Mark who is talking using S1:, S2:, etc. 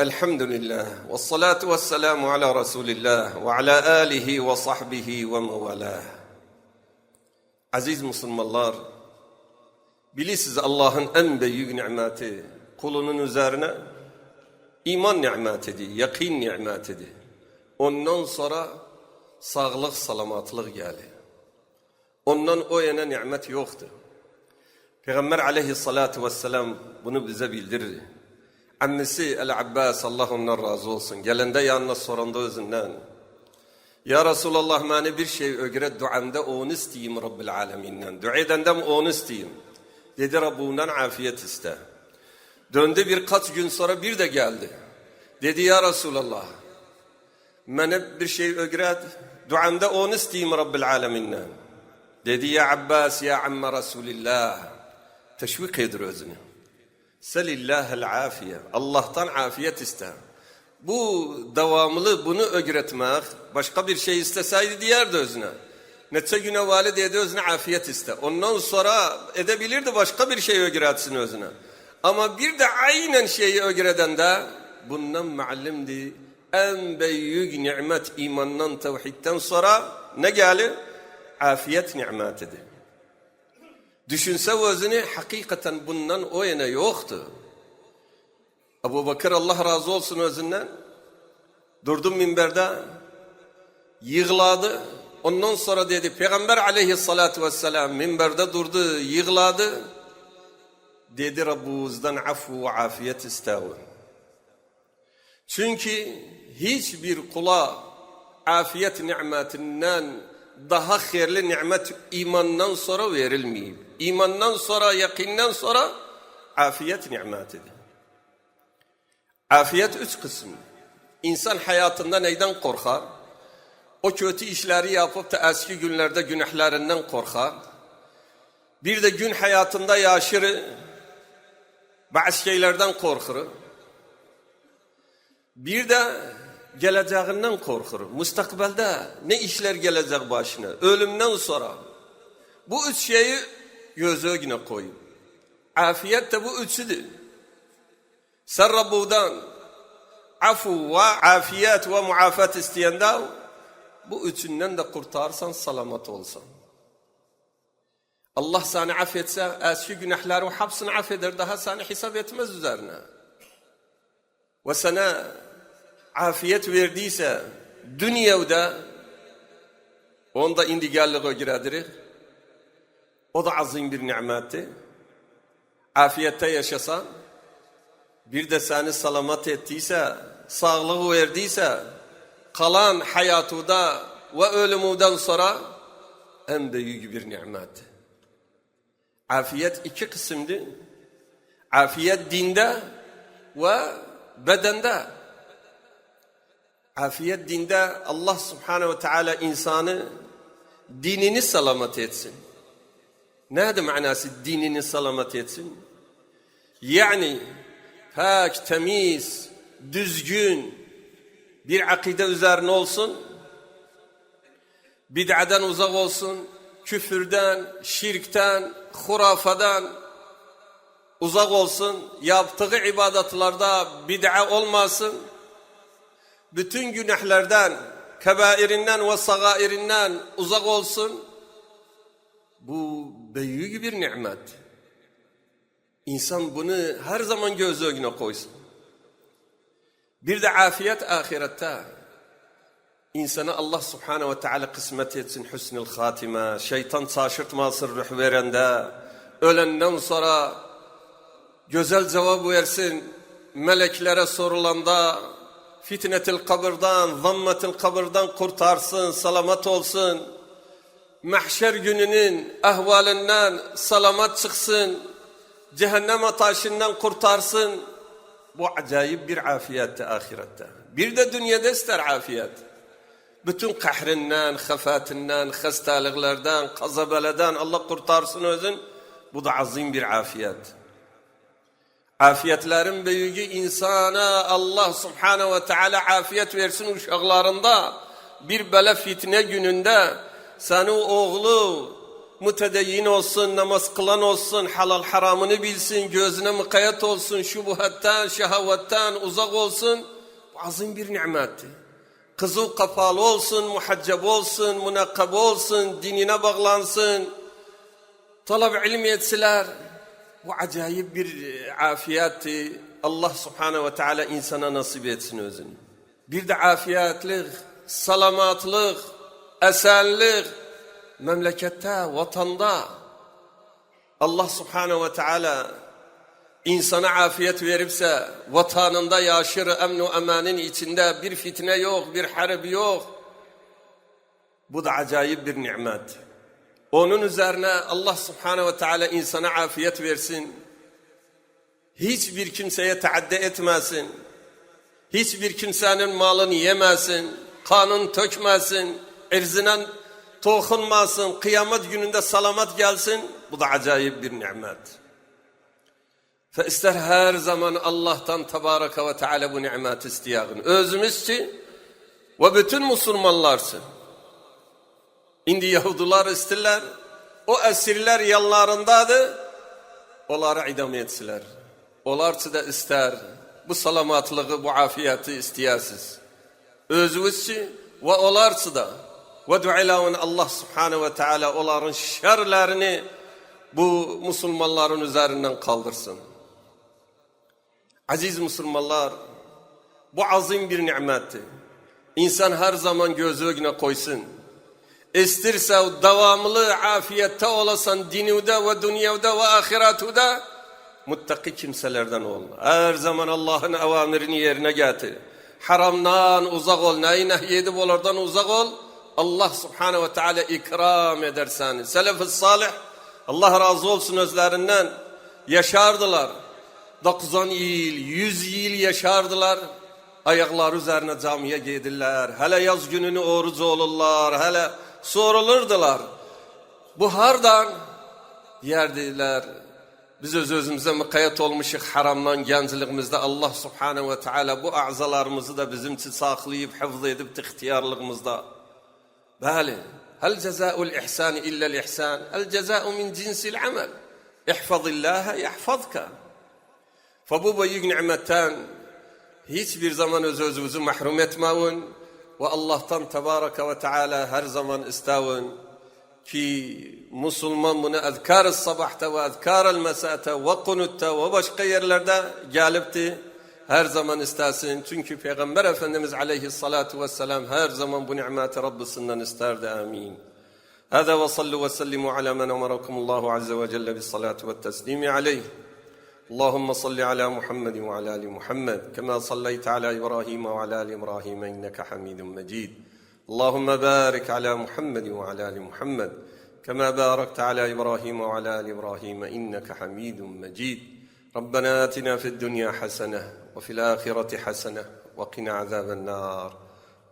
S1: Elhamdülillah ve salatu ve selamu ala Resulillah ve ala alihi ve sahbihi ve mevalah. Aziz Müslümanlar, bilirsiniz Allah'ın en büyük nimeti kulunun üzerine iman nimetidir, yakin nimetidir. Ondan sonra sağlık, salamatlık geldi. Ondan o yana nimet yoktu. Peygamber aleyhissalatu vesselam bunu bize bildirir. Annesi El-Abbas, Allah ondan razı olsun, gelende yanına soranda özünden, ya Resulallah, bana bir şey ögre duamda onu isteyeyim Rabbil aleminden. Dua edendem onu isteyeyim. Dedi, Rabbunden afiyet iste. Döndü birkaç gün sonra bir de geldi. Dedi, ya Resulallah, bana bir şey ögre duamda onu isteyeyim Rabbil aleminden. Dedi, ya Abbas, ya amma Resulillah, teşvik edir özünü. Selillahel afiye. Allah'tan afiyet iste. Bu devamlı bunu öğretmek, başka bir şey isteseydi diyerdi özüne. Netse güne valide dedi özüne afiyet iste. Ondan sonra edebilirdi başka bir şey öğretsin özüne. Ama bir de aynen şeyi öğreten de bundan ma'lumdi. En büyük nimet imandan, tevhidden sonra ne geldi? Afiyet nimetidir. Düşünse özünü hakikaten bundan o yana yoktu. Ebu Bakır Allah razı olsun özünden durdu minberde, yığladı. Ondan sonra dedi, Peygamber aleyhissalatu vesselam minberde durdu, yığladı. Dedi, Rabbimizden affu ve afiyet istavun. Çünkü hiçbir kula afiyet nimetinden daha hayırlı nimet imandan sonra verilmeyip, imandan sonra, yakinden sonra afiyet nimetidir. Afiyet üç kısım. İnsan hayatında neyden korkar? O kötü işleri yapıp da eski günlerde günahlarından korkar. Bir de gün hayatında yaşır, bazı şeylerden korkur. Bir de geleceğinden korkur. Müstakbelde ne işler gelecek başına? Ölümden sonra. Bu üç şeyi göz önüne koyun. Afiyet de bu üçüdür. Sen Rabbu'dan afu ve afiyet ve muafat isteyende bu üçünden de kurtarsan, salamat olsan. Allah sana affetse eski günahları hepsini affeder, daha sana hesap etmez üzerine. Ve sana afiyet verdiyse dünyada onda indigallığa giredir. O da azim bir nimetti. Afiyette yaşasan, bir de seni salamat ettiyse, sağlığı verdiyse, kalan hayatında ve ölümünden sonra en büyük bir nimet. Afiyet iki kısımdı. Afiyet dinde ve bedende. Afiyet dinde Allah subhanehu ve teala insanı dinini salamat etsin. Nedir manası dinini salamat etsin? Yani pak, temiz, düzgün bir akide üzerine olsun, bid'adan uzak olsun, küfürden, şirkten, hurafadan uzak olsun, yaptığı ibadetlarda bid'a olmasın, bütün günahlardan, kebairinden ve sagairinden uzak olsun. Bu büyük bir nimet. İnsan bunu her zaman göz önüne koysun. Bir de afiyet ahirette. İnsana Allah subhanehu ve teala kısmet etsin hüsnül hatime, şeytan şaşırtmasın ruh verende, ölenden sonra güzel cevap versin, meleklere sorulanda, fitnetil kabirden, zammetil kabirden kurtarsın, salamat olsun, mahşer gününün ahvalinden salamat çıksın, cehennem ateşinden kurtarsın. Bu acayip bir afiyette ahirette. Bir de dünyada ister afiyet. Bütün kahrinden, khafatinden, hastalıklardan, kazabeleden Allah kurtarsın özün. Bu da azim bir afiyet. Afiyetlerin büyüğü insana Allah subhanehu ve teala afiyet versin uşaklarında. Bir bela fitne gününde seni oğlu mütedeyyin olsun, namaz kılan olsun, halal haramını bilsin, gözüne mukayyet olsun, şubuhattan, şehvettan uzak olsun. Bu azim bir nimettir. Kızıl kafalı olsun, muhaccab olsun, münakkab olsun, dinine bağlansın, talab ilim etseler. Bu acayip bir afiyettir. Allah subhanehu ve teala insana nasip etsin özünü. Bir de afiyetlik, salamatlık, esenlik, memlekette, vatanda. Allah subhanehu ve teala insana afiyet veripse, vatanında yaşır, emn-u emanin içinde bir fitne yok, bir harp yok. Bu da acayip bir nimet. Onun üzerine Allah subhanehu ve teala insana afiyet versin. Hiçbir kimseye taaddi etmesin. Hiçbir kimsenin malını yemesin. Kanın tökmesin. Irzine dokunmasın. Kıyamet gününde salamat gelsin. Bu da acayip bir nimet. Ve ister her zaman Allah'tan Tebaraka ve Teala bu nimet isteyagın. Özümüz için ve bütün Müslümanlarsın. İndi Yahudiler isterler. O esirler yanlarındadır. Onları idam etsiler. Onlar da ister. Bu salamatlığı, bu afiyeti isteyersiz. Özümüz için ve onlar da. Ve duilavun Allah subhanehu ve teala onların şerlerini bu Müslümanların üzerinden kaldırsın. Aziz Müslümanlar, bu azim bir nimettir. İnsan her zaman gözü önüne koysun. İsterse devamlı afiyette olasan dininde ve dünyada ve ahiretinde muttaki kimselerden ol. Her zaman Allah'ın avamirini yerine getir. Haramdan uzak ol, neyi nehyedip onlardan uzak ol. Allah subhanehu ve teala ikram eder seni. Selef-i salih, Allah razı olsun özlerinden yaşardılar. 90 yıl, 100 yıl yaşardılar. Ayakları üzerine camiye gelirler. Hele yaz gününü oruç olurlar. Hele sorulurdular. Bu hardan yerdiler. Biz özümüze mukayyet olmuşuz haramdan gençliğimizde. Allah subhanehu ve teala bu azalarımızı da bizim için saklayıp, hafız edip ihtiyarlığımızda. Bəli. Hel cezâul ihsani illel ihsan. El cezâu min cinsil amel. İhfazillâhe yahfazka. Bu büyük nimetten hiçbir zaman özümüzü mahrum etmeyin ve Allah'tan Tebaraka ve Teala her zaman istavun ki Müslüman bunu azkar-ı sabahta ve azkar-ı mesata ve kunutta ve başka yerlerde gelipti. Her zaman istesin. Çünkü Peygamber Efendimiz aleyhissalatu vesselam her zaman bu nimeti Rabbisinden isterdi. Amin. Hâzâ ve sallu ve sellimu alâ men emarakumullahu azze ve celle bis salatu ve teslimi aleyh. اللهم صل على محمد وعلى آل محمد كما صليت على إبراهيم وعلى آل إبراهيم إنك حميد مجيد اللهم بارك على محمد وعلى آل محمد كما باركت على إبراهيم وعلى آل إبراهيم إنك حميد مجيد ربنا آتنا في الدنيا حسنة وفي الآخرة حسنة وقنا عذاب النار